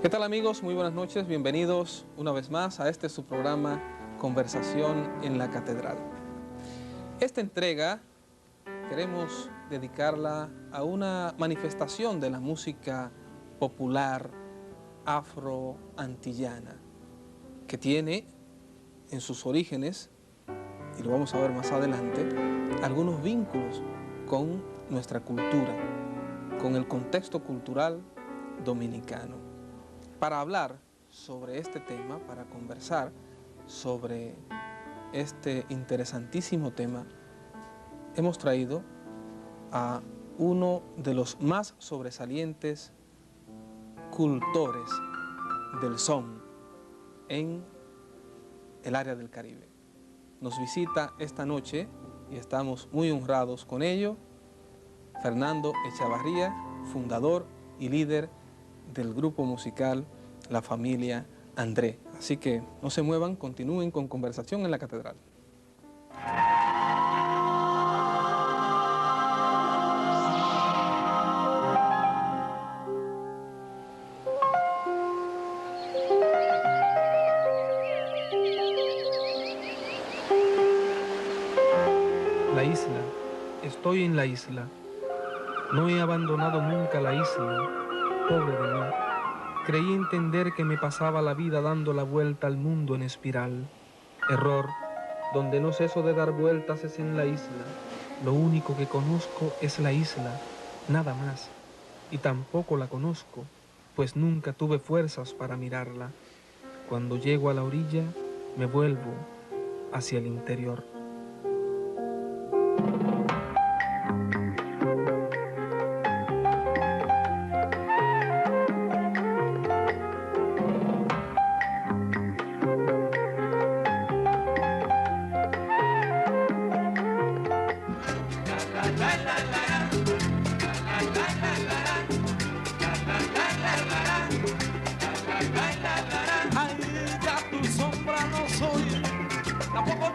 ¿Qué tal amigos? Muy buenas noches, bienvenidos una vez más a este su programa Conversación en la Catedral. Esta entrega queremos dedicarla a una manifestación de la música popular afro-antillana que tiene en sus orígenes, y lo vamos a ver más adelante, algunos vínculos con nuestra cultura, con el contexto cultural dominicano. Para hablar sobre este tema, para conversar sobre este interesantísimo tema, hemos traído a uno de los más sobresalientes cultores del son en el área del Caribe. Nos visita esta noche y estamos muy honrados con ello, Fernando Echavarría, fundador y líder del grupo musical La Familia André. Así que no se muevan, continúen con Conversación en la Catedral. La isla. Estoy en la isla. No he abandonado nunca la isla. Pobre de mí. Creí entender que me pasaba la vida dando la vuelta al mundo en espiral. Error. Donde no ceso de dar vueltas es en la isla. Lo único que conozco es la isla, nada más. Y tampoco la conozco, pues nunca tuve fuerzas para mirarla. Cuando llego a la orilla, me vuelvo hacia el interior.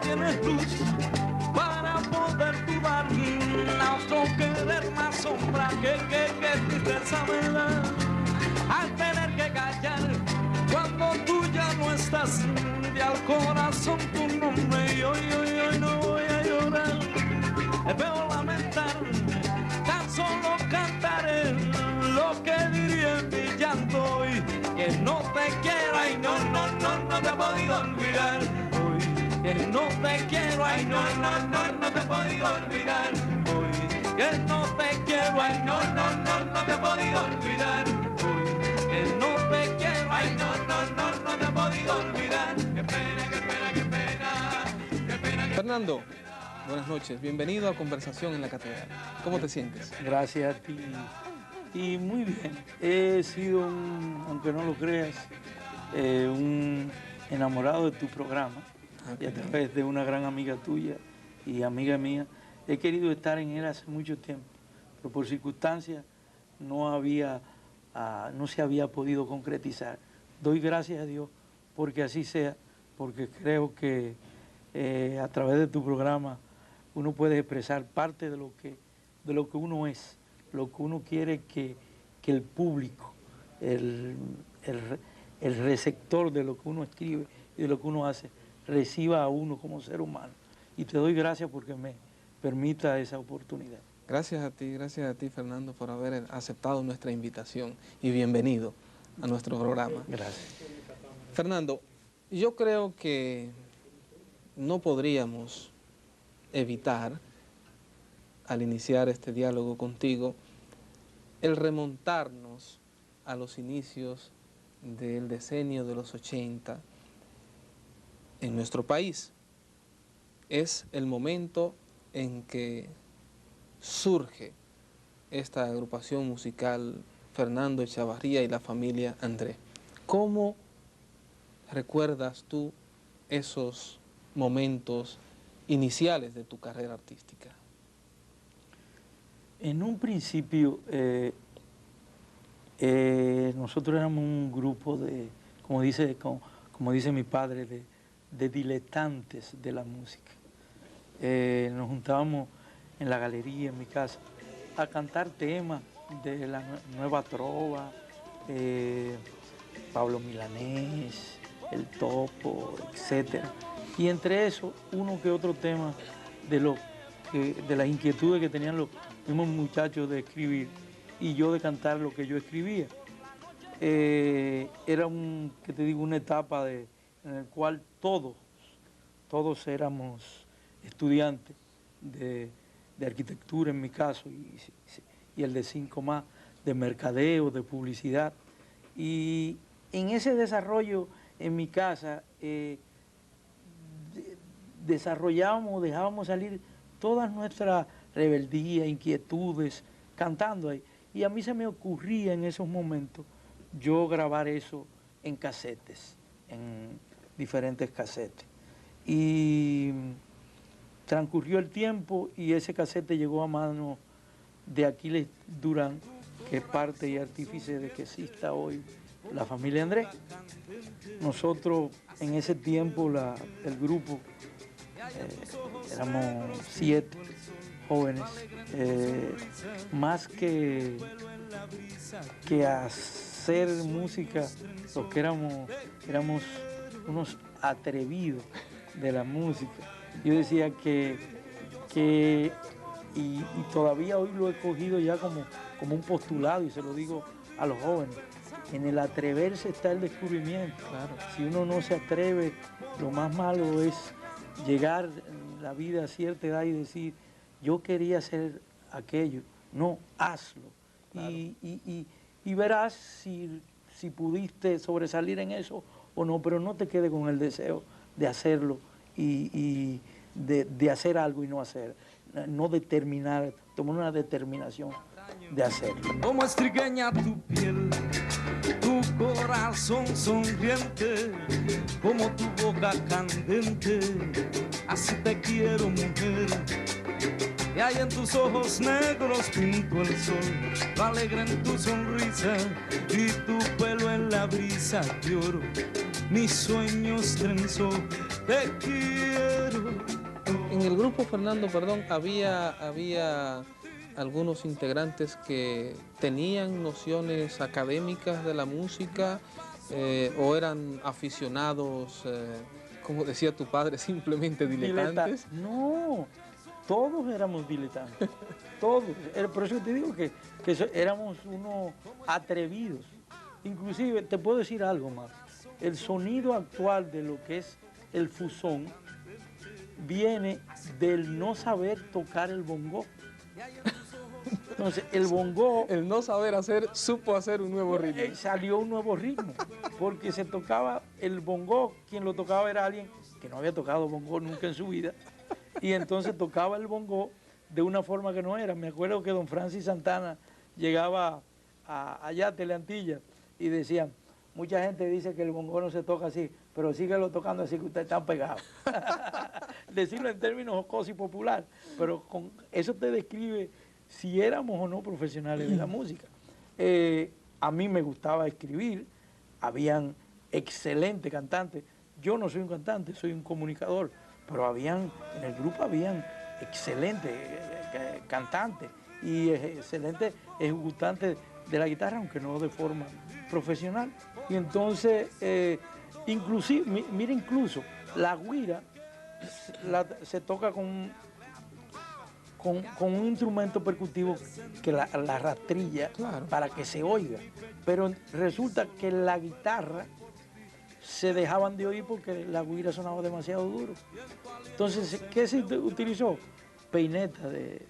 Tienes luz para poder dudar, no querer más sombra que tristeza me da al tener que callar cuando tú ya no estás, de al corazón tu nombre y hoy no voy a llorar, es peor lamentar, tan solo cantaré lo que diría en mi llanto hoy, que no te quiero, ay no te he podido olvidar. Que no te quiero, ay no te he podido olvidar hoy. Que no te quiero, ay no te he podido olvidar hoy. Que no te quiero, ay no te he podido olvidar. Qué pena. Fernando, buenas noches, bienvenido a Conversación en la Catedral. ¿Cómo te sientes? Gracias a ti. Y muy bien, he sido, aunque no lo creas, un enamorado de tu programa. Y a través de una gran amiga tuya y amiga mía, he querido estar en él hace mucho tiempo, pero por circunstancias no se había podido concretizar. Doy gracias a Dios porque así sea, porque creo que a través de tu programa uno puede expresar parte de lo que uno es, lo que uno quiere que el público, el receptor de lo que uno escribe y de lo que uno hace, reciba a uno como ser humano. Y te doy gracias porque me permita esa oportunidad. Gracias a ti, Fernando, por haber aceptado nuestra invitación y bienvenido a nuestro programa. Gracias. Fernando, yo creo que no podríamos evitar, al iniciar este diálogo contigo, el remontarnos a los inicios del decenio de los 80 en nuestro país. Es el momento en que surge esta agrupación musical Fernando Echavarría y La Familia André. ¿Cómo recuerdas tú esos momentos iniciales de tu carrera artística? En un principio, nosotros éramos un grupo de, como dice mi padre, de diletantes de la música. Nos juntábamos en la galería, en mi casa, a cantar temas de la nueva trova, Pablo Milanés, El Topo, etc. Y entre eso, uno que otro tema de las inquietudes que tenían los mismos muchachos de escribir y yo de cantar lo que yo escribía. Era una etapa en la cual todos éramos estudiantes de arquitectura en mi caso y el de 5 más, de mercadeo, de publicidad. Y en ese desarrollo en mi casa dejábamos salir todas nuestras rebeldías, inquietudes, cantando ahí. Y a mí se me ocurría en esos momentos yo grabar eso en casetes, en diferentes casetes. Y transcurrió el tiempo y ese casete llegó a manos de Aquiles Durán, que es parte y artífice de que exista hoy la familia Andrés. Nosotros en ese tiempo, el grupo, éramos 7 jóvenes, más que hacer música, los que éramos unos atrevidos de la música. Yo decía y todavía hoy lo he cogido ya como un postulado y se lo digo a los jóvenes. En el atreverse está el descubrimiento. Claro. Si uno no se atreve, lo más malo es llegar en la vida a cierta edad y decir, yo quería hacer aquello. No, hazlo. Claro. Y verás si pudiste sobresalir en eso o no, pero no te quedes con el deseo de hacerlo y de hacer algo y no hacer. No determinar, tomar una determinación de hacerlo. Como es trigueña tu piel, tu corazón sonriente, como tu boca candente, así te quiero, mujer. Y hay en tus ojos negros pinto el sol, lo alegre en tu sonrisa y tu pelo en la brisa de oro. Mis sueños trenzó, te quiero. En el grupo, Fernando, perdón, había algunos integrantes que tenían nociones académicas de la música o eran aficionados, como decía tu padre, simplemente diletantes. No, todos éramos diletantes, todos. Por eso te digo que éramos unos atrevidos. Inclusive, te puedo decir algo más. El sonido actual de lo que es el fusón viene del no saber tocar el bongo. Entonces, el bongo... El no saber hacer, supo hacer un nuevo ritmo. Salió un nuevo ritmo, porque se tocaba el bongo, quien lo tocaba era alguien que no había tocado bongo nunca en su vida, y entonces tocaba el bongo de una forma que no era. Me acuerdo que don Francis Santana llegaba allá a Teleantilla y decían, mucha gente dice que el bongo no se toca así, pero síguelo tocando así que ustedes están pegados. Decirlo en términos jocosos y popular, pero con eso te describe si éramos o no profesionales de la música. A mí me gustaba escribir, habían excelentes cantantes. Yo no soy un cantante, soy un comunicador, pero en el grupo habían excelentes cantantes y excelentes ejecutantes de la guitarra, aunque no de forma profesional. Y entonces, incluso la güira se toca con un instrumento percutivo que la rastrilla, claro, para que se oiga. Pero resulta que la guitarra se dejaban de oír porque la güira sonaba demasiado duro. Entonces, ¿qué se utilizó? Peineta de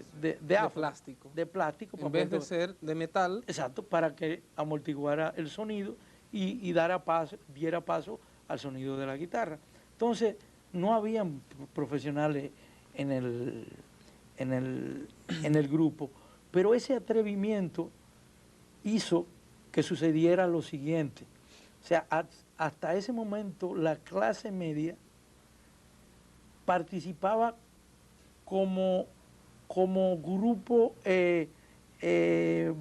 plástico. De plástico. En vez de ser de metal. Exacto, para que amortiguara el sonido y diera paso al sonido de la guitarra. Entonces, no habían profesionales en el grupo, pero ese atrevimiento hizo que sucediera lo siguiente. O sea, hasta ese momento la clase media participaba como grupo,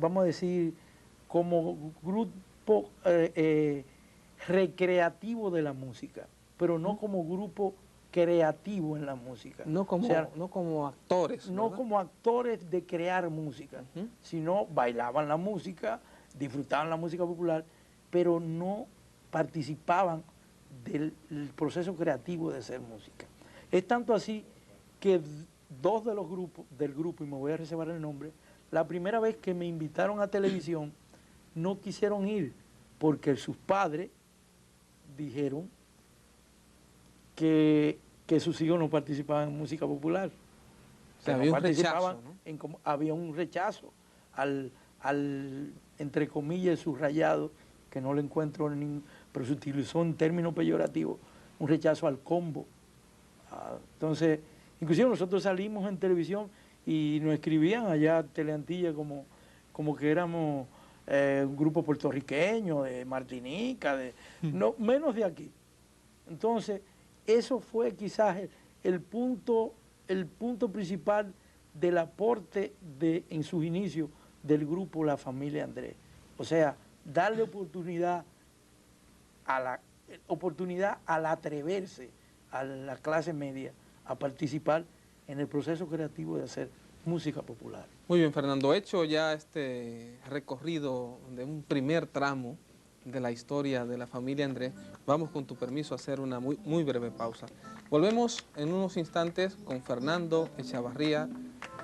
vamos a decir, como grupo recreativo de la música, pero no como grupo creativo en la música. No como actores. No como actores de crear música, sino bailaban la música, disfrutaban la música popular, pero no participaban del proceso creativo de hacer música. Es tanto así que dos de los grupos, del grupo, y me voy a reservar el nombre, la primera vez que me invitaron a televisión no quisieron ir porque sus padres dijeron que sus hijos no participaban en música popular. O sea, había un rechazo, ¿no? Había un rechazo al entre comillas, subrayado, que no le encuentro pero se utilizó en términos peyorativos, un rechazo al combo. Entonces, inclusive nosotros salimos en televisión y nos escribían allá Teleantilla como que éramos un grupo puertorriqueño, de Martinica, no, menos de aquí. Entonces, eso fue quizás el punto principal del aporte en sus inicios del grupo La Familia Andrés. O sea, darle oportunidad al atreverse a la clase media a participar en el proceso creativo de hacer música popular. Muy bien, Fernando, hecho ya este recorrido de un primer tramo de la historia de La Familia Andrés, vamos con tu permiso a hacer una muy breve pausa. Volvemos en unos instantes con Fernando Echavarría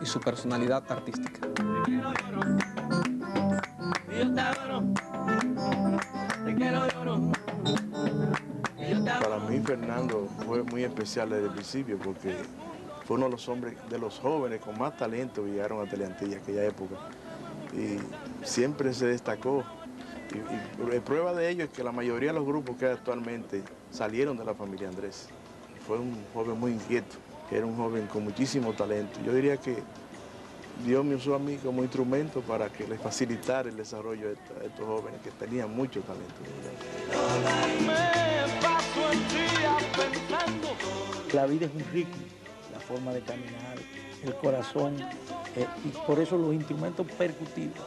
y su personalidad artística. Para mí Fernando fue muy especial desde el principio porque fue uno de los hombres, de los jóvenes con más talento que llegaron a Teleantilla en aquella época y siempre se destacó y prueba de ello es que la mayoría de los grupos que hay actualmente salieron de La Familia Andrés. Fue un joven muy inquieto, era un joven con muchísimo talento. Yo diría que Dios me usó a mí como instrumento para que les facilitara el desarrollo de estos jóvenes que tenían mucho talento. La vida es un ritmo, la forma de caminar, el corazón, y por eso los instrumentos percutivos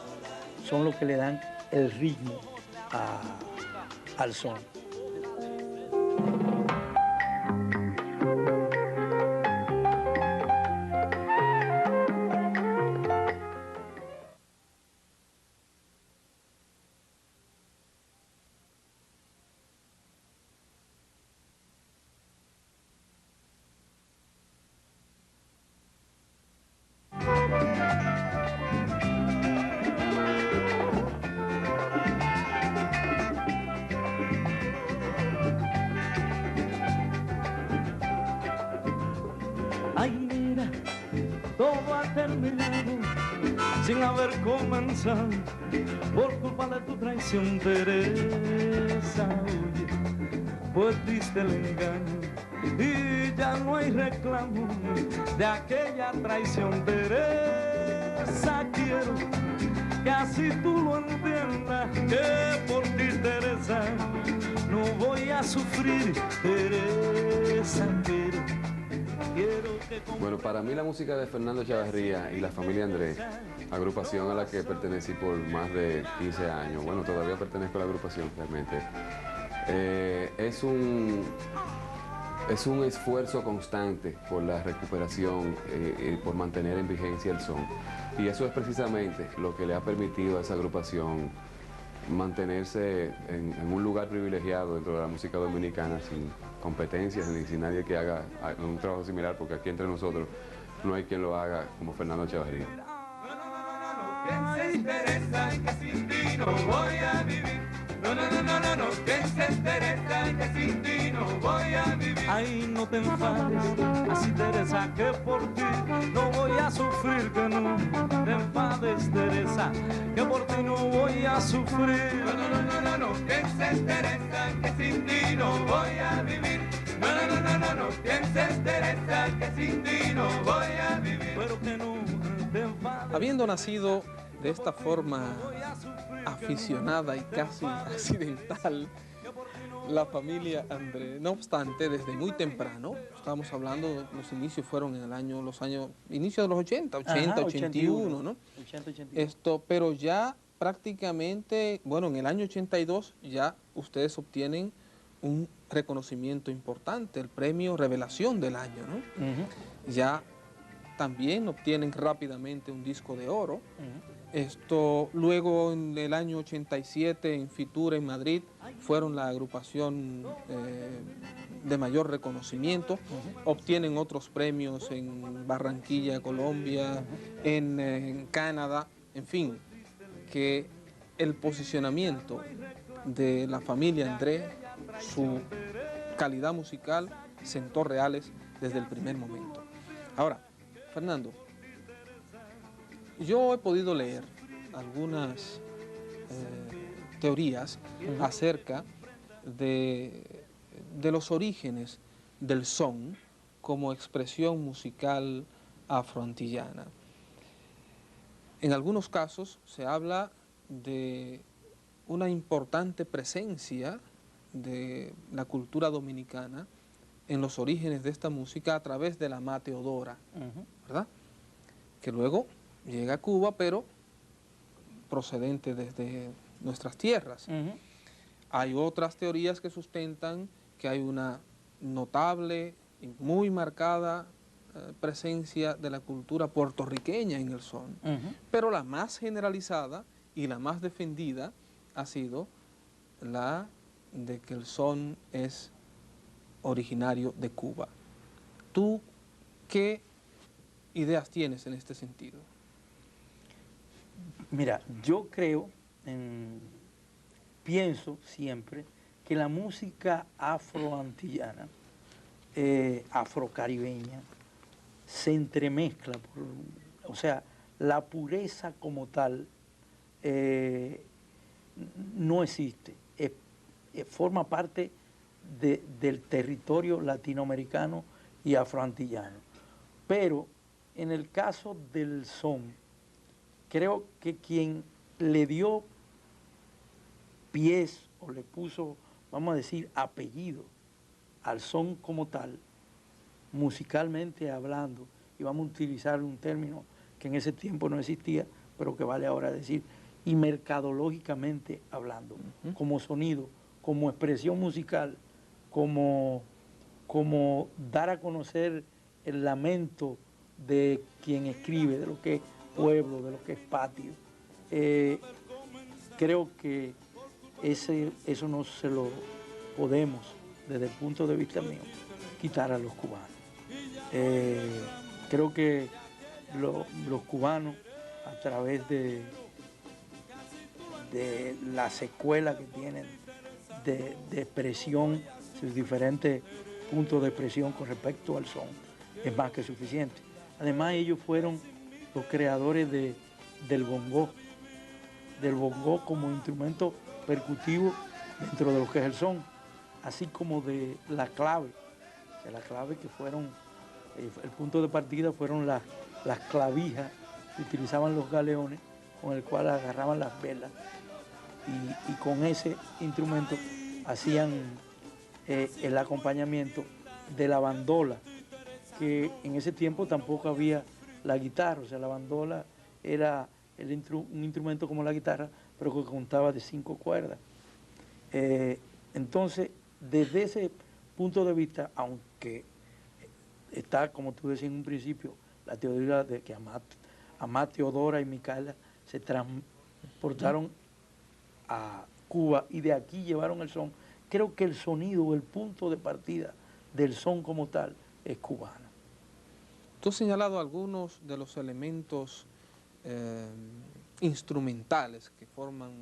son los que le dan el ritmo al son. Ay, mira, todo ha terminado sin haber comenzado por culpa de tu traición, Teresa. Oye, pues diste el engaño y ya no hay reclamo de aquella traición, Teresa. Quiero que así tú lo entiendas, que por ti, Teresa, no voy a sufrir, Teresa. Bueno, para mí la música de Fernando Echavarría y La Familia Andrés, agrupación a la que pertenecí por más de 15 años, bueno, todavía pertenezco a la agrupación realmente, es un esfuerzo constante por la recuperación y por mantener en vigencia el son. Y eso es precisamente lo que le ha permitido a esa agrupación mantenerse en un lugar privilegiado dentro de la música dominicana sin competencias ni sin nadie que haga un trabajo similar, porque aquí entre nosotros no hay quien lo haga como Fernando Echavarría. ¿Quién se interesa en que sin ti no voy a vivir? No, ¿quién se interesa en que sin ti no voy a vivir? Ay, no te enfades, así Teresa, que por ti no voy a sufrir, que no te enfades, Teresa, que por ti no voy a sufrir. No, ¿quién se interesa en que sin ti no voy a vivir? No, ¿quién se interesa en que sin ti no voy a vivir? Pero que no te enfades. Habiendo nacido de esta forma aficionada y casi accidental, La Familia Andrés, no obstante, desde muy temprano, estamos hablando, los inicios fueron en inicios de los 80, 81, ¿no? 80, 81. Pero ya prácticamente, bueno, en el año 82 ya ustedes obtienen un reconocimiento importante, el premio Revelación del Año, ¿no? Ya también obtienen rápidamente un disco de oro. Esto luego en el año 87 en Fitura en Madrid fueron la agrupación de mayor reconocimiento, obtienen otros premios en Barranquilla, Colombia, en Canadá, en fin, que el posicionamiento de la familia André, su calidad musical, sentó reales desde el primer momento. Ahora, Fernando, yo he podido leer algunas teorías acerca de los orígenes del son como expresión musical afroantillana. En algunos casos se habla de una importante presencia de la cultura dominicana en los orígenes de esta música a través de la mateodora, ¿verdad? Que luego llega a Cuba, pero procedente desde nuestras tierras. Hay otras teorías que sustentan que hay una notable y muy marcada presencia de la cultura puertorriqueña en el son, pero la más generalizada y la más defendida ha sido la de que el son es originario de Cuba. ¿Tú qué ideas tienes en este sentido? Mira, yo creo, pienso siempre que la música afroantillana, afrocaribeña, se entremezcla, o sea, la pureza como tal no existe, forma parte del territorio latinoamericano y afroantillano. Pero en el caso del son, creo que quien le dio pies o le puso, vamos a decir, apellido al son como tal, musicalmente hablando, y vamos a utilizar un término que en ese tiempo no existía, pero que vale ahora decir, y mercadológicamente hablando, como sonido, como expresión musical, como dar a conocer el lamento de quien escribe, de lo que es pueblo, de lo que es patio. Creo que eso no se lo podemos, desde el punto de vista mío, quitar a los cubanos. Creo que los cubanos, a través de la secuela que tienen de expresión, sus diferentes puntos de expresión con respecto al son, es más que suficiente. Además, ellos fueron los creadores del bongó como instrumento percutivo dentro de lo que es el son, así como de la clave, que fueron, el punto de partida fueron las clavijas que utilizaban los galeones, con el cual agarraban las velas, y con ese instrumento hacían el acompañamiento de la bandola, que en ese tiempo tampoco había la guitarra, o sea, la bandola era un instrumento como la guitarra, pero que contaba de 5 cuerdas. Entonces, desde ese punto de vista, aunque está, como tú decías en un principio, la teoría de que Amá, Teodora y Micaela se transportaron a Cuba y de aquí llevaron el son, creo que el sonido, el punto de partida del son como tal, es cubano. Tú has señalado algunos de los elementos instrumentales que forman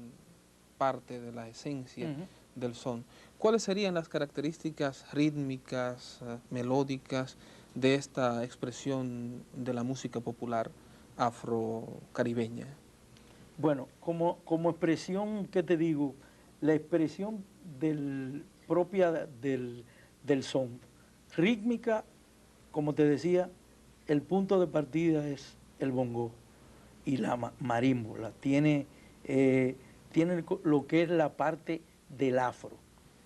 parte de la esencia del son. ¿Cuáles serían las características rítmicas, melódicas de esta expresión de la música popular afrocaribeña? Bueno, como expresión, ¿qué te digo? La expresión propia del son. Rítmica, como te decía, el punto de partida es el bongó y la marímbola. Tiene lo que es la parte del afro,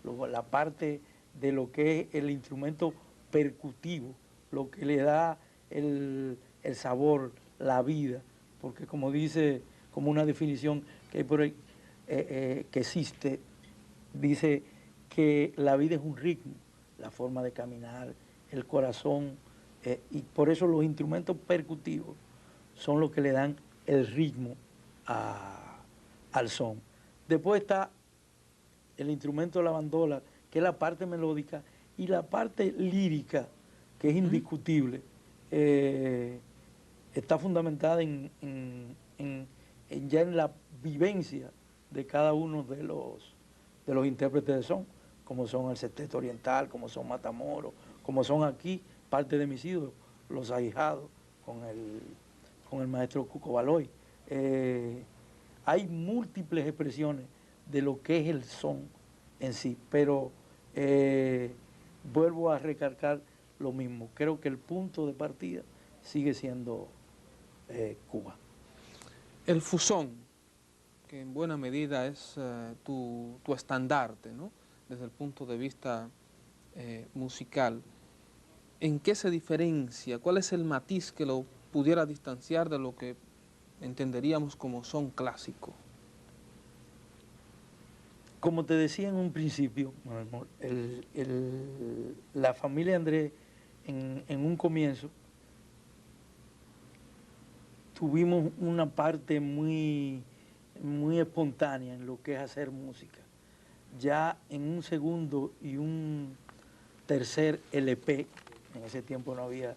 la parte de lo que es el instrumento percutivo, lo que le da el sabor, la vida, porque como dice, como una definición que hay por ahí, que existe, dice que la vida es un ritmo, la forma de caminar, el corazón, y por eso los instrumentos percutivos son los que le dan el ritmo al son. Después está el instrumento de la bandola, que es la parte melódica, y la parte lírica, que es indiscutible, está fundamentada ya en la vivencia de cada uno de los intérpretes de son, como son el Sexteto Oriental, como son Matamoros, como son aquí parte de mis ídolos, los ahijados, con el maestro Cuco Baloy. Hay múltiples expresiones de lo que es el son en sí, pero vuelvo a recalcar lo mismo. Creo que el punto de partida sigue siendo Cuba. El fusón, que en buena medida es tu estandarte, ¿no? Desde el punto de vista musical, ¿en qué se diferencia? ¿Cuál es el matiz que lo pudiera distanciar de lo que entenderíamos como son clásico? Como te decía en un principio, la familia Andrés, en un comienzo, tuvimos una parte muy espontánea en lo que es hacer música. Ya en un segundo y un tercer LP, en ese tiempo no había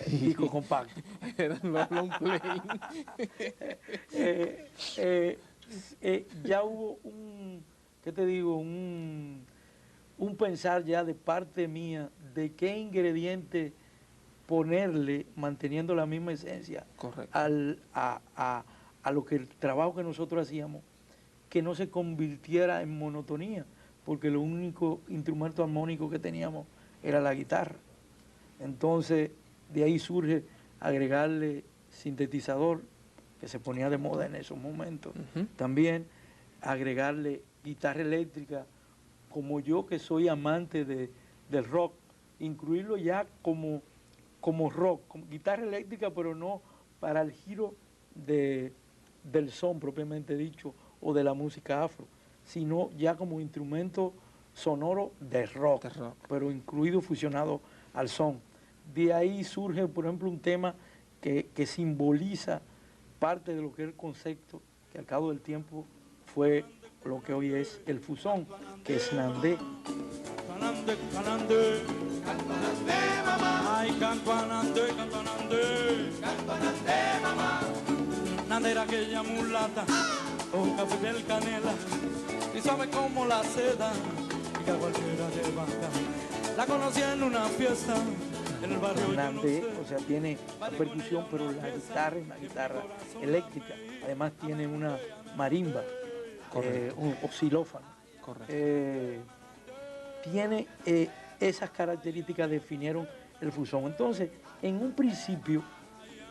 disco compacto. Eran los long play. Ya hubo ¿qué te digo? Un pensar ya de parte mía de qué ingrediente ponerle, manteniendo la misma esencia, a lo que el trabajo que nosotros hacíamos, que no se convirtiera en monotonía, porque el único instrumento armónico que teníamos era la guitarra. Entonces, de ahí surge agregarle sintetizador, que se ponía de moda en esos momentos. También agregarle guitarra eléctrica, como yo que soy amante del rock, incluirlo ya como rock, como guitarra eléctrica, pero no para el giro del son propiamente dicho o de la música afro, sino ya como instrumento sonoro de rock, pero incluido, fusionado al son. De ahí surge, por ejemplo, un tema que simboliza parte de lo que es el concepto, que al cabo del tiempo fue lo que hoy es el fusón, que es Nandé. Canande, canande, mamá. Ay, canande, mamá. Nande era aquella mulata, con café del canela, y sabe cómo la seda, y que a cualquiera le baja. La conocí en una fiesta, en el barrio. Nandé, o sea, tiene percusión, pero la guitarra es una guitarra eléctrica. Además tiene una marimba, un xilófono. Tiene esas características definieron el fusón. Entonces, en un principio,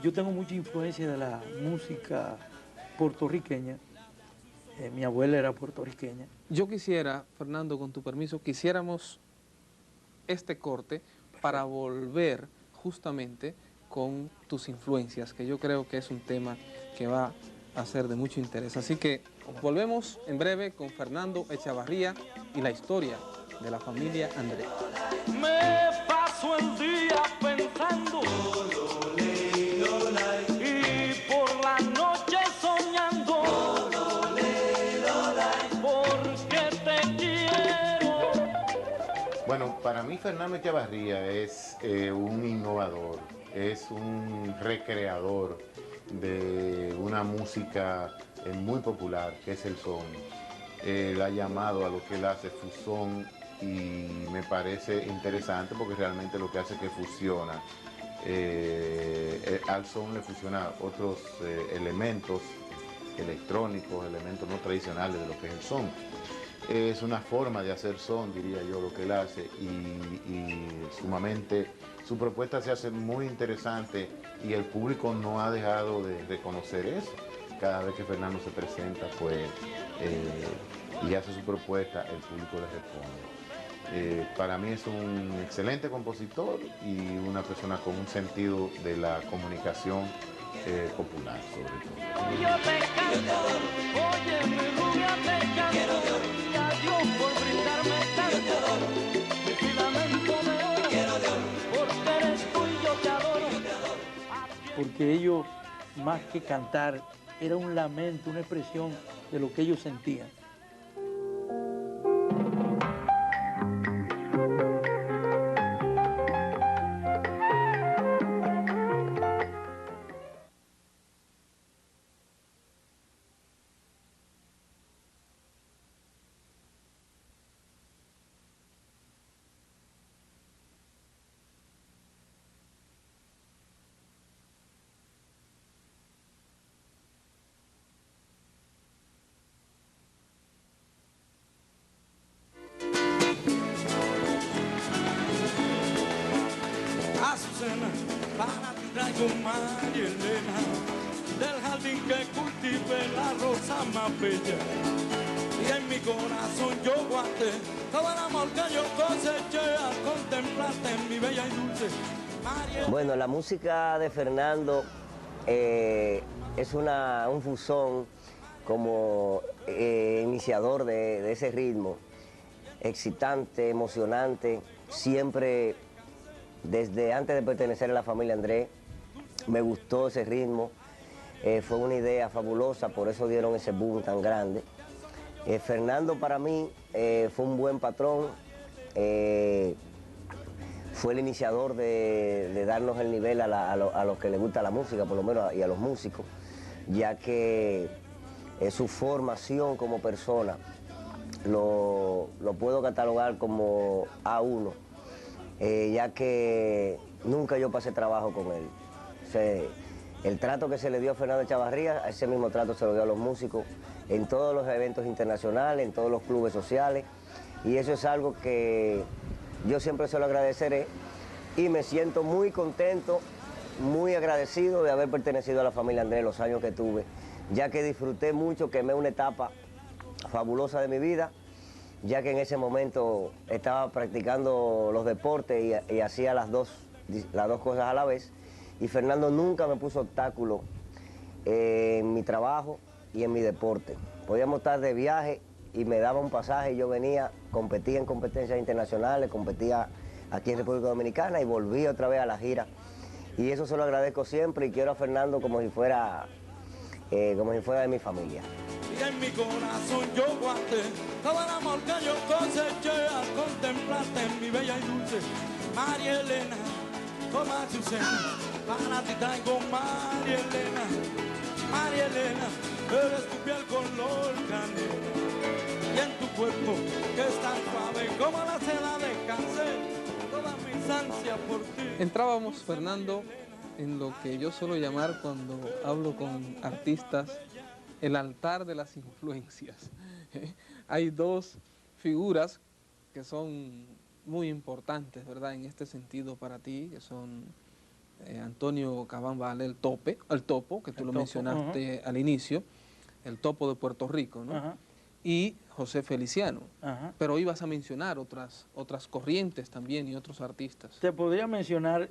yo tengo mucha influencia de la música puertorriqueña. Mi abuela era puertorriqueña. Yo quisiera, Fernando, con tu permiso, quisiéramos este corte para volver justamente con tus influencias, que yo creo que es un tema que va a ser de mucho interés. Así que volvemos en breve con Fernando Echavarría y la historia de la familia Andrés. Me paso el día pensando y por la noche soñando porque te quiero. Bueno, para mí Fernando Echavarría es un innovador, es un recreador de una música muy popular, que es el son. Él ha llamado a lo que él hace fusón y me parece interesante porque realmente lo que hace es que fusiona. Al son le fusiona otros elementos electrónicos, elementos no tradicionales de lo que es el son. Es una forma de hacer son, diría yo, lo que él hace y sumamente, su propuesta se hace muy interesante y el público no ha dejado de reconocer eso. Cada vez que Fernando se presenta, pues, y hace su propuesta, el público le responde. Para mí es un excelente compositor y una persona con un sentido de la comunicación popular, sobre todo. Yo te canto, oye mi rubia te canto, y a Dios por brindarme tanto, mi filamento de oro, porque eres tú y yo te adoro. Porque ellos, más que cantar era un lamento, una expresión de lo que ellos sentían. Azucena, para ti traigo María Elena, del jardín que cultive la rosa más bella. Y en mi corazón yo guardé todo el amor que yo coseché al contemplarte en mi bella y dulce María. Bueno, la música de Fernando es un fusón como iniciador de ese ritmo, excitante, emocionante, siempre. Desde antes de pertenecer a la familia Andrés, me gustó ese ritmo, fue una idea fabulosa, por eso dieron ese boom tan grande. Fernando para mí fue un buen patrón, fue el iniciador de darnos el nivel a los que les gusta la música, por lo menos, y a los músicos, ya que su formación como persona lo puedo catalogar como A1. Ya que nunca yo pasé trabajo con él. O sea, el trato que se le dio a Fernando Echavarría, ese mismo trato se lo dio a los músicos en todos los eventos internacionales, en todos los clubes sociales, y eso es algo que yo siempre se lo agradeceré y me siento muy contento, muy agradecido de haber pertenecido a la familia Andrés los años que tuve, ya que disfruté mucho, quemé una etapa fabulosa de mi vida, ya que en ese momento estaba practicando los deportes y hacía las dos cosas a la vez, y Fernando nunca me puso obstáculo en mi trabajo y en mi deporte. Podíamos estar de viaje y me daba un pasaje y yo venía, competía en competencias internacionales, competía aquí en República Dominicana y volvía otra vez a la gira. Y eso se lo agradezco siempre y quiero a Fernando como si fuera de mi familia. Y en mi corazón yo guardé todo el amor que yo coseché al contemplarte en mi bella y dulce María Elena, toma Azucena, para ti traigo María Elena, María Elena, eres tu piel color canela, y en tu cuerpo que es tan suave como la seda de cáncer, todas mis ansias por ti. Entrábamos, Fernando, en lo que yo suelo llamar cuando hablo con artistas, el altar de las influencias. Hay dos figuras que son muy importantes, ¿verdad?, en este sentido para ti, que son Antonio Cabán Vale, el Topo, que tú lo mencionaste al inicio, el Topo de Puerto Rico, ¿no? Y José Feliciano. Pero hoy vas a mencionar otras corrientes también y otros artistas. Te podría mencionar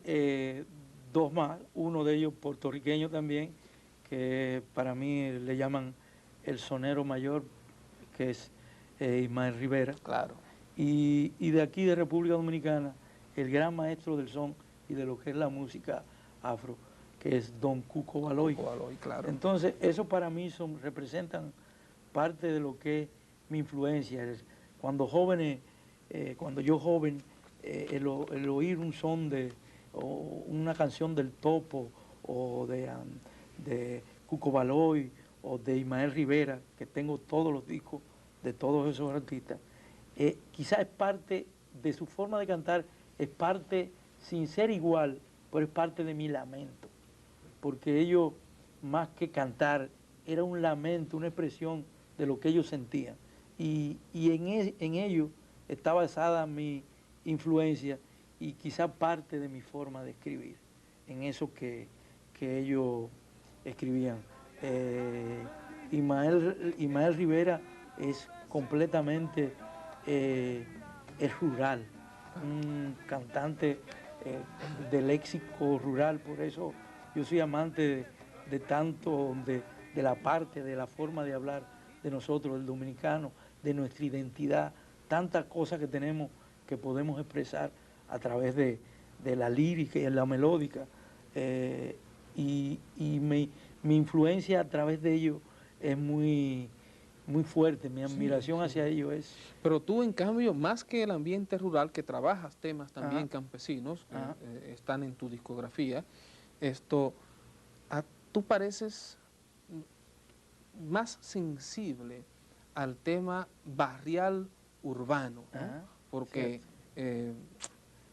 dos más, uno de ellos puertorriqueño también, que para mí le llaman el sonero mayor, que es Ismael Rivera. Claro. Y de aquí de República Dominicana, el gran maestro del son y de lo que es la música afro, que es Don Cuco Baloy. Cuco Baloy, claro. Entonces, eso para mí representan parte de lo que es mi influencia. Cuando yo joven, el oír un son o una canción del Topo o de Cuco Baloy o de Ismael Rivera, que tengo todos los discos de todos esos artistas, quizás es parte de su forma de cantar, es parte, sin ser igual, pero es parte de mi lamento, porque ellos, más que cantar, era un lamento, una expresión de lo que ellos sentían, y en ello está basada mi influencia y quizás parte de mi forma de escribir, en eso que ellos escribían. Ismael Rivera es completamente es rural, un cantante de léxico rural, por eso yo soy amante de la parte, de la forma de hablar de nosotros, el dominicano, de nuestra identidad, tantas cosas que tenemos que podemos expresar a través de la lírica y la melódica. Y mi influencia a través de ellos es muy, muy fuerte, mi admiración hacia ellos es... Pero tú, en cambio, más que el ambiente rural, que trabajas temas también Ajá. campesinos, Ajá. están en tu discografía, tú pareces más sensible al tema barrial urbano, ¿no? Ajá, Porque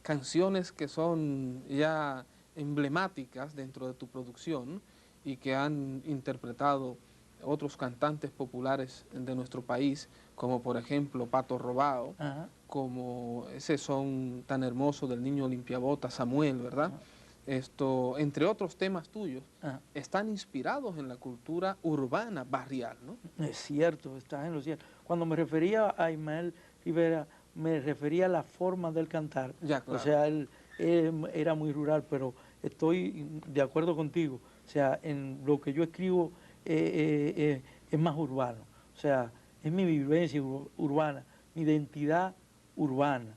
canciones que son ya emblemáticas dentro de tu producción y que han interpretado otros cantantes populares de nuestro país, como por ejemplo Pato Robao, Ajá. como ese son tan hermoso del niño limpiabota Samuel, ¿verdad? Ajá. Entre otros temas tuyos, Ajá. están inspirados en la cultura urbana, barrial, ¿no? Es cierto, estás en lo cierto. Cuando me refería a Ismael Rivera, me refería a la forma del cantar. Ya, claro. O sea, él era muy rural, pero estoy de acuerdo contigo. O sea, en lo que yo escribo es más urbano. O sea, es mi vivencia urbana, mi identidad urbana.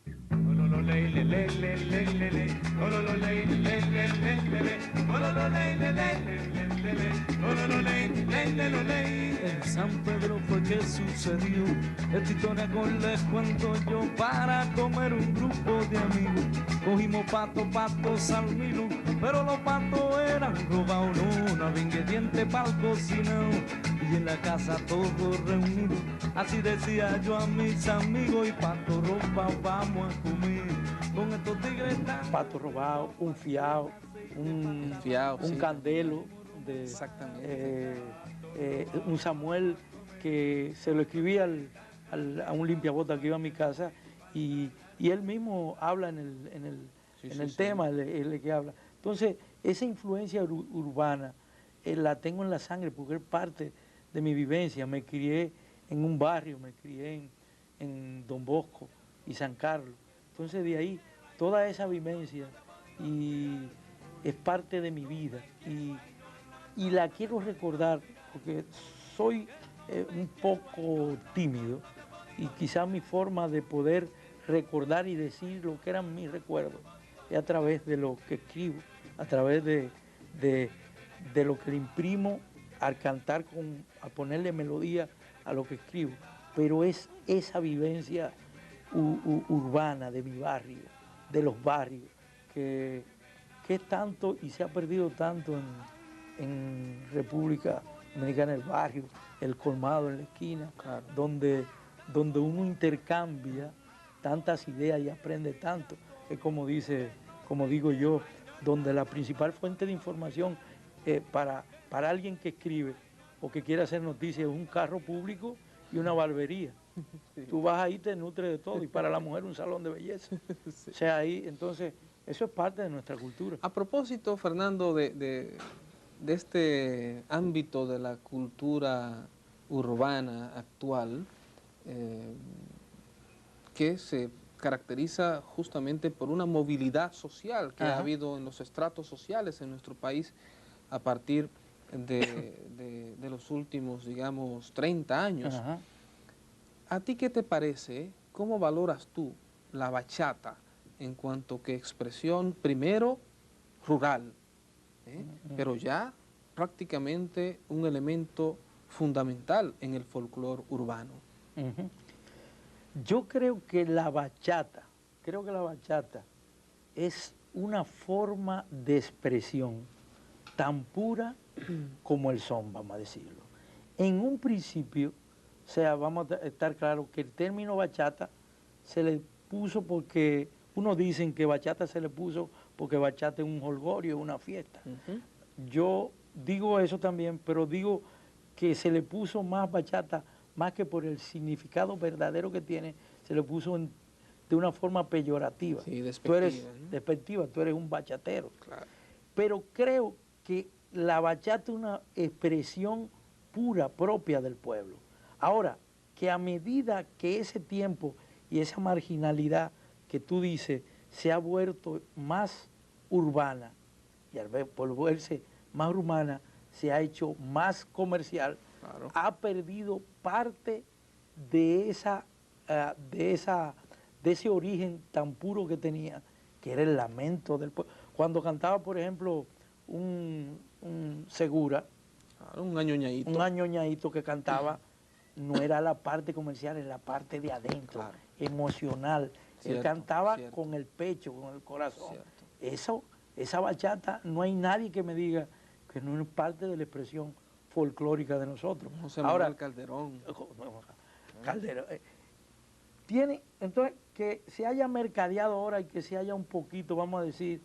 En San Pedro fue que sucedió esta historia con les cuento yo. Para comer un grupo de amigos cogimos patos al milo, pero los patos eran robados, no había ingrediente para el cocinado, y en la casa todos reunidos, así decía yo a mis amigos, y pato robado vamos a comer con estos tigres tan... Pato robado, un fiao, un sí. candelo, Exactamente. Un Samuel que se lo escribía a un limpiabota que iba a mi casa, y él mismo habla en el tema, él es el que habla. Entonces, esa influencia urbana la tengo en la sangre porque es parte de mi vivencia. Me crié en un barrio, me crié en Don Bosco y San Carlos. Entonces, de ahí, toda esa vivencia y es parte de mi vida. Y la quiero recordar porque soy un poco tímido, y quizás mi forma de poder recordar y decir lo que eran mis recuerdos es a través de lo que escribo, a través de lo que le imprimo al cantar, a ponerle melodía a lo que escribo. Pero es esa vivencia urbana de mi barrio, de los barrios, que es tanto y se ha perdido tanto en República Dominicana, el barrio, el colmado en la esquina, Claro. donde uno intercambia tantas ideas y aprende tanto. Es como digo yo, donde la principal fuente de información para alguien que escribe o que quiere hacer noticias es un carro público y una barbería. Sí. Tú vas ahí, te nutres de todo, y para la mujer un salón de belleza. Sí. O sea, ahí, entonces, eso es parte de nuestra cultura. A propósito, Fernando, de este ámbito de la cultura urbana actual, que se caracteriza justamente por una movilidad social que ha habido en los estratos sociales en nuestro país a partir de los últimos, digamos, 30 años. Ajá. ¿A ti qué te parece? ¿Cómo valoras tú la bachata en cuanto que expresión, primero, rural, pero ya prácticamente un elemento fundamental en el folclore urbano? Yo creo que la bachata es una forma de expresión tan pura como el son, vamos a decirlo. En un principio, o sea, vamos a estar claros que el término bachata se le puso porque, unos dicen que bachata se le puso porque bachata es un jolgorio, una fiesta. Yo digo eso también, pero digo que se le puso más bachata, más que por el significado verdadero que tiene, se le puso de una forma peyorativa. Sí, despectiva. Tú eres despectiva, tú eres un bachatero. Claro. Pero creo que la bachata es una expresión pura, propia del pueblo. Ahora, que a medida que ese tiempo y esa marginalidad que tú dices se ha vuelto más urbana, y al volverse más urbana se ha hecho más comercial, claro, ha perdido parte de ese origen tan puro que tenía, que era el lamento del pueblo. Cuando cantaba, por ejemplo, un Segura, Claro, un añoñadito. Un añoñadito que cantaba, no era la parte comercial, era la parte de adentro, Claro. emocional. Cierto, Él cantaba cierto. con el pecho, con el corazón. Cierto. Esa bachata, no hay nadie que me diga que no es parte de la expresión folclórica de nosotros. José Ahora, Manuel Calderón. Calderón. Tiene, entonces, que se haya mercadeado ahora y que se haya un poquito, vamos a decir...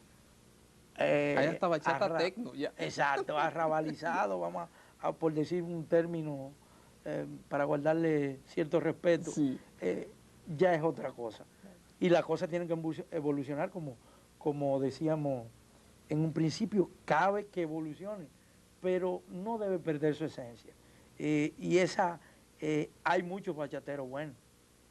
Hay hasta bachata tecno, ya. Exacto, arrabalizado, vamos por decir un término para guardarle cierto respeto, Sí. Ya es otra cosa. Y las cosas tienen que evolucionar como decíamos en un principio, cabe que evolucione, pero no debe perder su esencia. Y hay muchos bachateros buenos.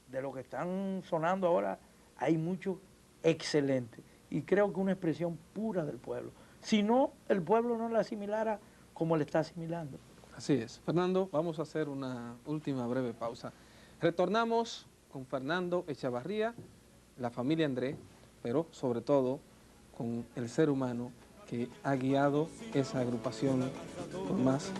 De los que están sonando ahora, hay muchos excelentes. Y creo que una expresión pura del pueblo. Si no, el pueblo no la asimilara como le está asimilando. Así es. Fernando, vamos a hacer una última breve pausa. Retornamos con Fernando Echavarría, la familia André, pero sobre todo con el ser humano que ha guiado esa agrupación por más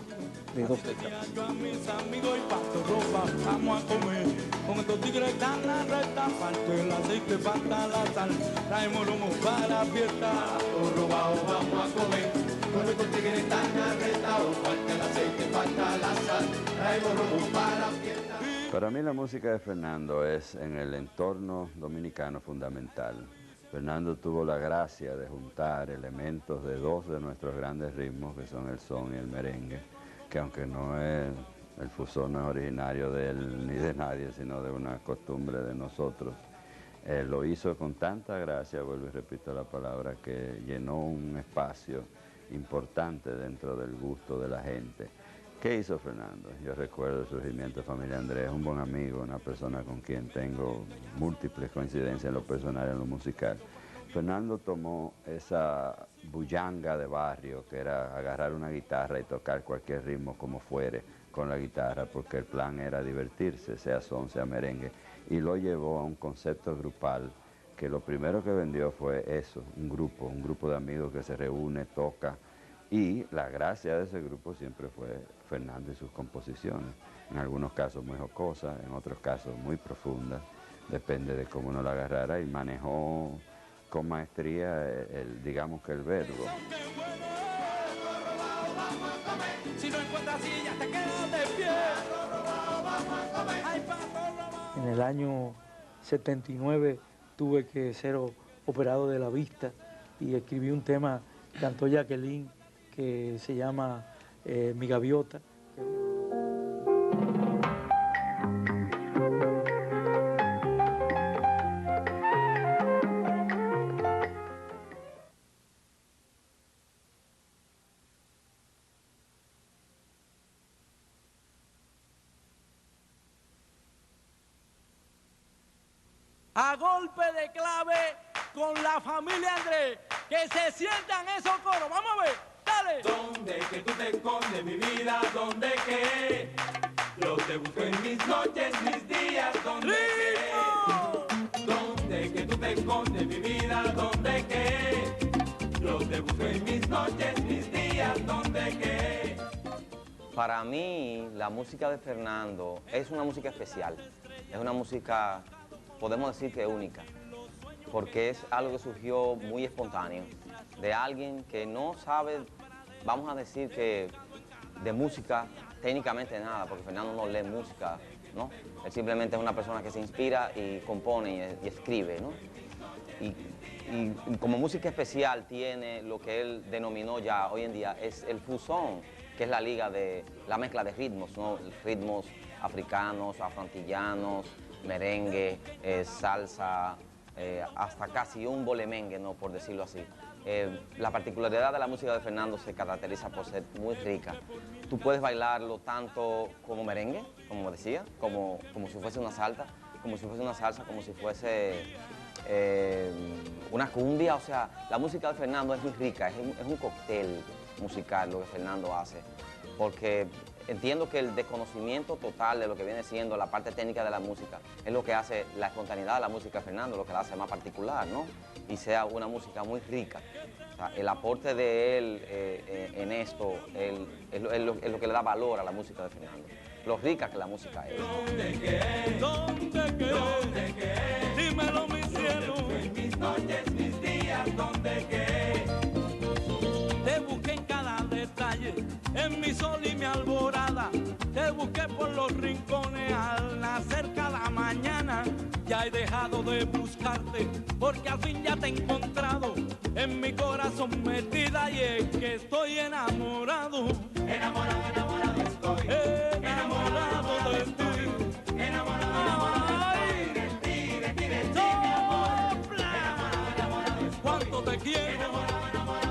de 2 décadas. Yo a mis amigos y paso ropa, vamos a comer. Con estos tigres están la recta, falta el aceite, falta la sal. Traemos lomos para la fiesta. Todo robado, vamos a comer. Con estos tigres están la recta, falta el aceite, falta la sal. Traemos lomos para la fiesta. Para mí la música de Fernando es en el entorno dominicano fundamental. Fernando tuvo la gracia de juntar elementos de 2 de nuestros grandes ritmos, que son el son y el merengue, que aunque no es, el fusón no es originario de él ni de nadie, sino de una costumbre de nosotros, lo hizo con tanta gracia, vuelvo y repito la palabra, que llenó un espacio importante dentro del gusto de la gente. ¿Qué hizo Fernando? Yo recuerdo el surgimiento de Familia Andrés, un buen amigo, una persona con quien tengo múltiples coincidencias en lo personal y en lo musical. Fernando tomó esa bullanga de barrio, que era agarrar una guitarra y tocar cualquier ritmo como fuere con la guitarra, porque el plan era divertirse, sea son, sea merengue, y lo llevó a un concepto grupal, que lo primero que vendió fue eso, un grupo de amigos que se reúne, toca. Y la gracia de ese grupo siempre fue Fernando y sus composiciones, en algunos casos muy jocosas, en otros casos muy profundas, depende de cómo uno la agarrara, y manejó con maestría digamos que el verbo. En el año 79 tuve que ser operado de la vista y escribí un tema, cantó Jacqueline, que se llama Mi Gaviota. A golpe de clave con la familia Andrés, que se sientan esos coros. Vamos a ver, dale. ¿Dónde que tú te escondes, mi vida? ¿Dónde que? Yo te busco en mis noches, mis días. ¿Dónde que? ¿Dónde que tú te escondes, mi vida? ¿Dónde que? Yo te busco en mis noches, mis días. ¿Dónde que? Para mí, la música de Fernando es una música especial. Es una música, podemos decir que única, porque es algo que surgió muy espontáneo, de alguien que no sabe, vamos a decir que de música técnicamente nada, porque Fernando no lee música, ¿no? Él simplemente es una persona que se inspira y compone y escribe, ¿no? Y como música especial tiene lo que él denominó ya hoy en día es el fusón, que es la liga de la mezcla de ritmos, ¿no? Ritmos africanos, afroantillanos, merengue, salsa, hasta casi un bolemengue, ¿no? Por decirlo así. La particularidad de la música de Fernando se caracteriza por ser muy rica. Tú puedes bailarlo tanto como merengue, como decía, como si fuese una salsa, como si fuese una cumbia. O sea, la música de Fernando es muy rica, es un cóctel musical lo que Fernando hace, porque entiendo que el desconocimiento total de lo que viene siendo la parte técnica de la música es lo que hace la espontaneidad de la música de Fernando, lo que la hace más particular, ¿no? Y sea una música muy rica. sea, el aporte de él en esto es lo que le da valor a la música de Fernando. Lo rica que la música es. ¿Dónde qué? Dímelo, mi cielo. Mis noches, mis días, ¿dónde qué? Te busqué en cada detalle, en mi sol y mi alborada. Te busqué por los rincones al nacer cada mañana. Ya he dejado de buscarte porque al fin ya te he encontrado en mi corazón metida y es que estoy enamorado. Enamorado, enamorado estoy. Enamorado de ti. Enamorado de ti, de ti, de ti, mi amor. Enamorado estoy. Cuánto te quiero.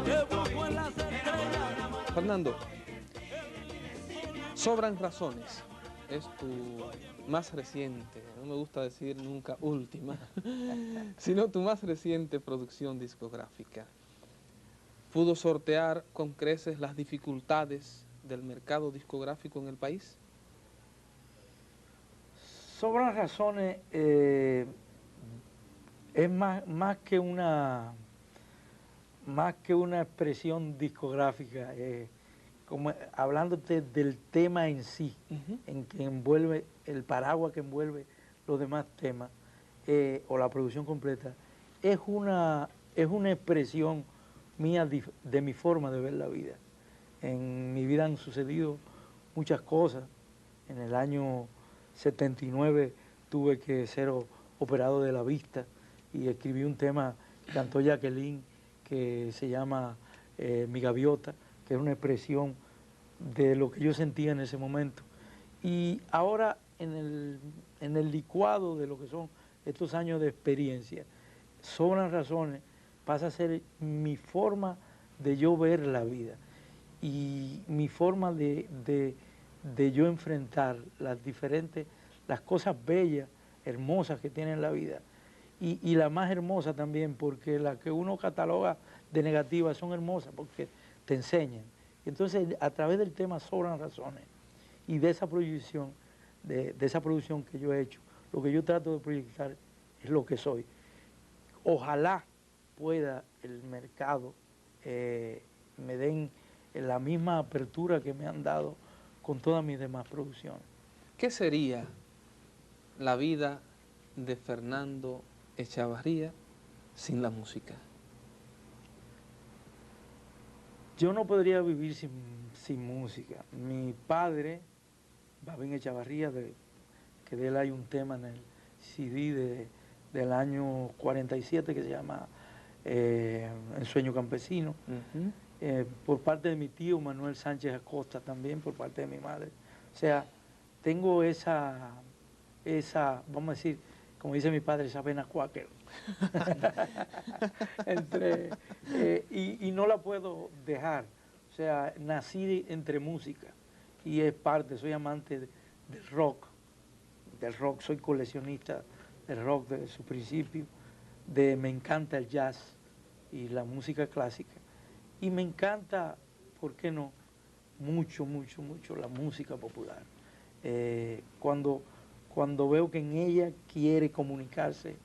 Te busco en las estrellas. Fernando, Sobran Razones es tu más reciente, no me gusta decir nunca última, sino tu más reciente producción discográfica. ¿Pudo sortear con creces las dificultades del mercado discográfico en el país? Sobran Razones es más que una expresión discográfica, como hablándote del tema en sí, en que envuelve el paraguas que envuelve los demás temas, o la producción completa, es una expresión mía de mi forma de ver la vida. En mi vida han sucedido muchas cosas. En el año 79 tuve que ser operado de la vista y escribí un tema que cantó Jacqueline que se llama Mi Gaviota, que es una expresión de lo que yo sentía en ese momento. Y ahora en el licuado de lo que son estos años de experiencia, Sobran Razones pasa a ser mi forma de yo ver la vida y mi forma de yo enfrentar las cosas bellas, hermosas que tiene la vida. Y la más hermosa también, porque las que uno cataloga de negativas son hermosas porque te enseñan. Entonces, a través del tema Sobran Razones y de esa proyección, de esa producción que yo he hecho, lo que yo trato de proyectar es lo que soy. Ojalá pueda el mercado me den la misma apertura que me han dado con todas mis demás producciones. ¿Qué sería la vida de Fernando Echavarría sin la música? Yo no podría vivir sin música. Mi padre, Babín Echavarría, que de él hay un tema en el CD del año 47 que se llama El Sueño Campesino, por parte de mi tío Manuel Sánchez Acosta también, por parte de mi madre. O sea, tengo esa vamos a decir, como dice mi padre, esa vena cuáquer. Y no la puedo dejar. O sea, nací entre música y es parte, soy amante del rock, soy coleccionista del rock desde su principio, me encanta el jazz y la música clásica. Y me encanta, ¿por qué no? Mucho, mucho, mucho la música popular. Cuando veo que en ella quiere comunicarse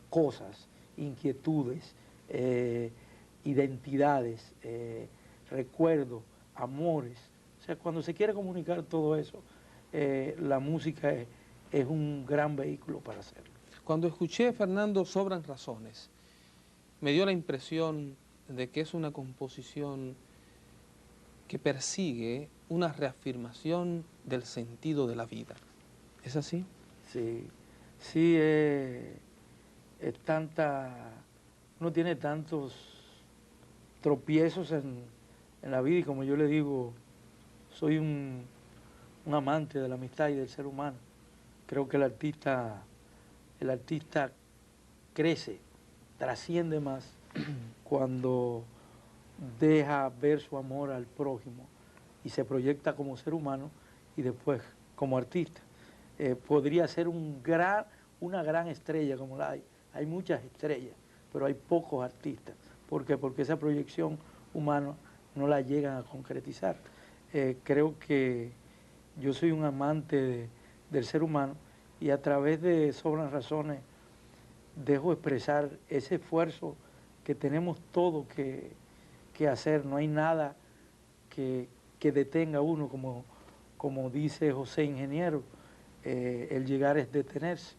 cosas, inquietudes, identidades, recuerdos, amores. O sea, cuando se quiere comunicar todo eso, la música es un gran vehículo para hacerlo. Cuando escuché, Fernando, Sobran Razones, me dio la impresión de que es una composición que persigue una reafirmación del sentido de la vida. ¿Es así? Sí, sí, uno tiene tantos tropiezos en la vida y como yo le digo, soy un amante de la amistad y del ser humano. Creo que el artista crece, trasciende más cuando deja ver su amor al prójimo y se proyecta como ser humano y después como artista. Podría ser una gran estrella como la hay. Hay muchas estrellas, pero hay pocos artistas. ¿Por qué? Porque esa proyección humana no la llegan a concretizar. Creo que yo soy un amante del ser humano y a través de Sobran Razones dejo expresar ese esfuerzo que tenemos todo que hacer, no hay nada que detenga a uno, como dice José Ingeniero, el llegar es detenerse.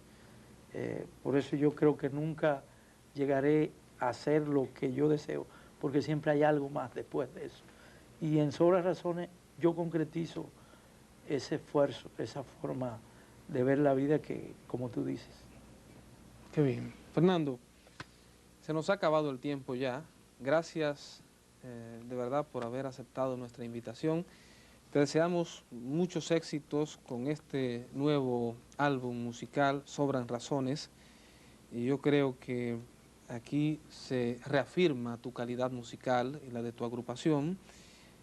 Por eso yo creo que nunca llegaré a hacer lo que yo deseo, porque siempre hay algo más después de eso. Y en Sobra Razones yo concretizo ese esfuerzo, esa forma de ver la vida que, como tú dices. Qué bien. Fernando, se nos ha acabado el tiempo ya. Gracias de verdad por haber aceptado nuestra invitación. Te deseamos muchos éxitos con este nuevo álbum musical, Sobran Razones. Y yo creo que aquí se reafirma tu calidad musical y la de tu agrupación.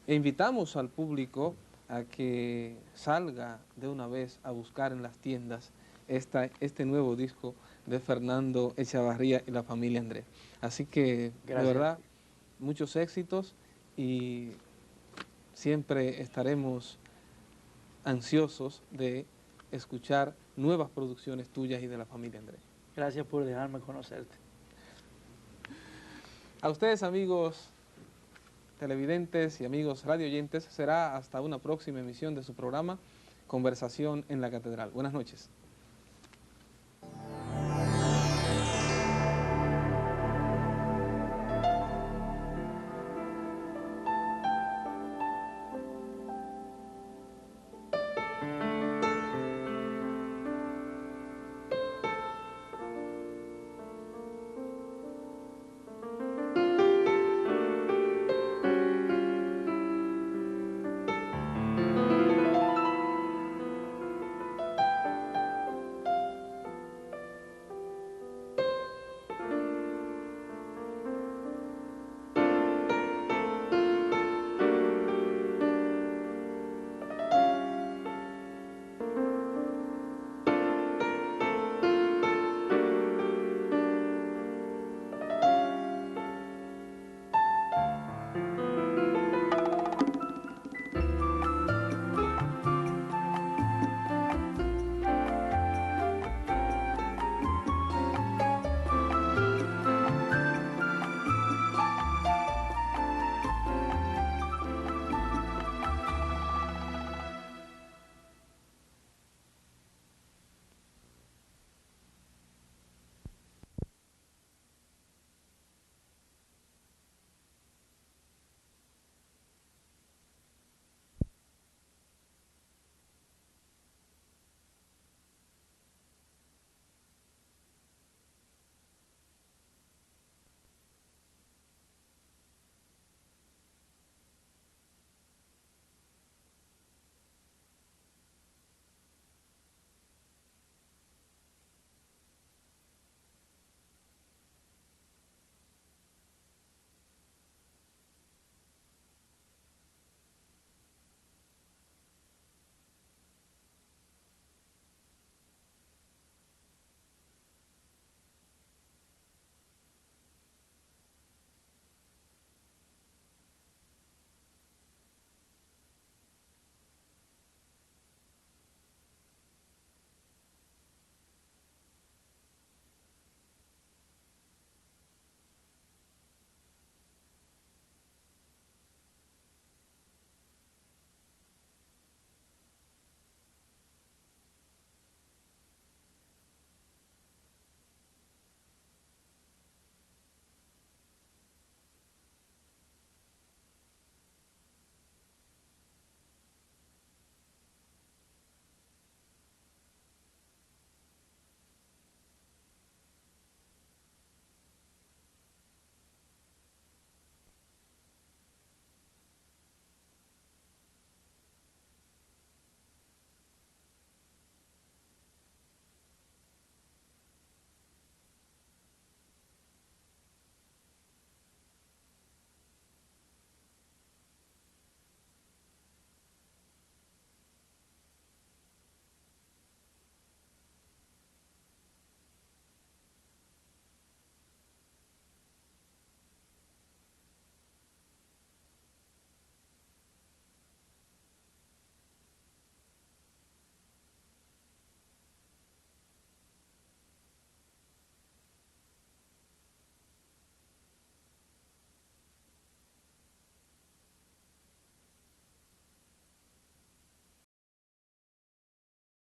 E invitamos al público a que salga de una vez a buscar en las tiendas este nuevo disco de Fernando Echavarría y la familia Andrés. Así que, Gracias. de verdad, muchos éxitos y siempre estaremos ansiosos de escuchar nuevas producciones tuyas y de la familia Andrés. Gracias por dejarme conocerte. A ustedes, amigos televidentes y amigos radioyentes, será hasta una próxima emisión de su programa Conversación en la Catedral. Buenas noches.